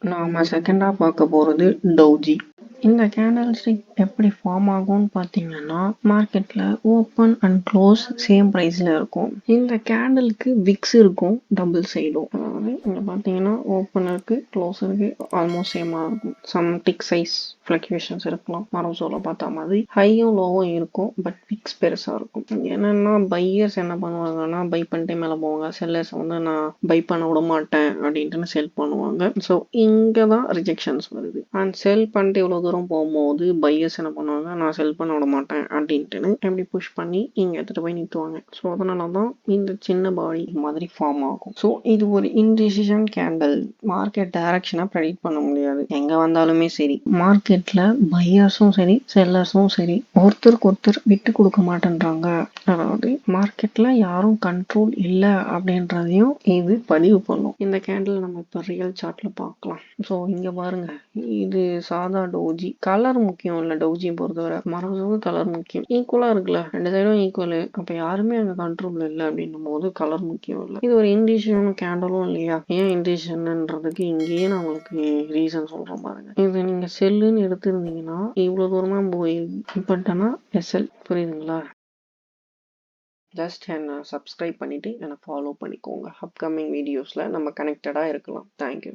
நாம செகண்டா பார்க்க போறது டோஜி. இந்த கேண்டில் ஸ்டிக் எப்படி ஃபார்ம் ஆகும்னு பார்த்தீங்கன்னா, மார்க்கெட்ல ஓப்பன் அண்ட் க்ளோஸ் சேம் பிரைஸ்ல இருக்கும். இந்த கேண்டிலுக்கு விக்ஸ் இருக்கும் டபுள் சைடும். அதாவது இங்க பார்த்தீங்கன்னா ஓப்பன் இருக்கு, க்ளோஸ் இருக்கு, ஆல்மோஸ்ட் சேமா இருக்கும். சம் டிக் சைஸ் ஃபிளக்சுவேஷன்ஸ் இருக்கலாம். மரோசோல பார்த்த மாதிரி ஹையும் லோவும் இருக்கும், பட் விக்ஸ் பெருசா இருக்கும். என்னன்னா பையர்ஸ் என்ன பண்ணுவாங்கன்னா பை பண்ணிட்டே மேல போவாங்க, செல்லர்ஸ் வந்து நான் பை பண்ண விட மாட்டேன் அப்படின்ட்டு செல் பண்ணுவாங்க. ஸோ இங்கே தான் ரிஜெக்ஷன்ஸ் வருது. அண்ட் செல் பண்ணிட்டு இவ்வளோ தூரம் போகும்போது பையர்ஸ் என்ன பண்ணுவாங்க, நான் செல் பண்ண விட மாட்டேன் அப்படின்ட்டு எப்படி புஷ் பண்ணி இங்கே எடுத்துகிட்டு போய் நிறுத்துவாங்க. ஸோ அதனால தான் இந்த சின்ன பாடி மாதிரி ஃபார்ம் ஆகும். ஸோ இது ஒரு இன்டிசிஷன் கேண்டில். மார்க்கெட் டைரக்ஷனை ப்ரெடிக்ட் பண்ண முடியாது. எங்கே வந்தாலுமே சரி, மார்க்கெட்டில் பையர்ஸும் சரி செல்லர்ஸும் சரி ஒருத்தருக்கு ஒருத்தர் விட்டு கொடுக்க மாட்டேன்றாங்க. அதாவது மார்க்கெட்டில் யாரும் கண்ட்ரோல் இல்லை அப்படின்றதையும் இது பதிவு பண்ணும். இந்த கேண்டில் நம்ம இப்போ ரியல் சார்ட்ல பார்க்கலாம். ஸோ இங்கே பாருங்க, இது சாதா டோஜி. கலர் முக்கியம் இல்லை டோஜியை பொறுத்தவரை, மரம் கலர் முக்கியம். ஈக்குவலாக இருக்குல்ல, ரெண்டு சைடும் ஈக்குவலு. அப்போ யாருமே அங்கே கண்ட்ரோல் இல்லை அப்படின்னும் போது கலர் முக்கியம் இல்லை. இது ஒரு இண்டிஷன் கேண்டலும் இல்லையா? ஏன் இண்டிஷன்ன்றதுக்கு இங்கேயே நான் உங்களுக்கு ரீசன் சொல்கிறேன் பாருங்க. இது நீங்கள் செல்லுன்னு எடுத்துருந்தீங்கன்னா இவ்வளோ தூரமாக போய் பட் ஆனால் எஸ்எல், புரியுதுங்களா? ஜஸ்ட் என்ன சப்ஸ்கிரைப் பண்ணிட்டு என்னை ஃபாலோ பண்ணிக்கோங்க. அப்கமிங் வீடியோஸில் நம்ம கனெக்டடாக இருக்கலாம். தேங்க்யூ.